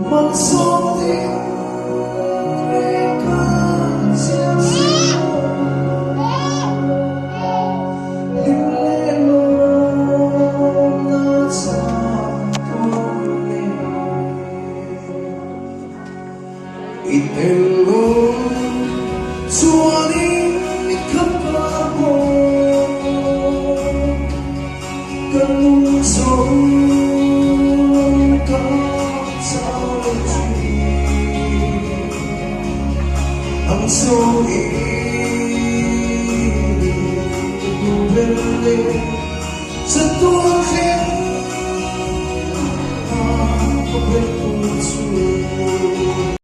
magsuot din ka siya sa'yo. Himlelo na sa tuloy. Itengo suwaning ikapaho kanusong ka sa ulit ang suwi tubele sa tuwakit ang pagkakunsulo.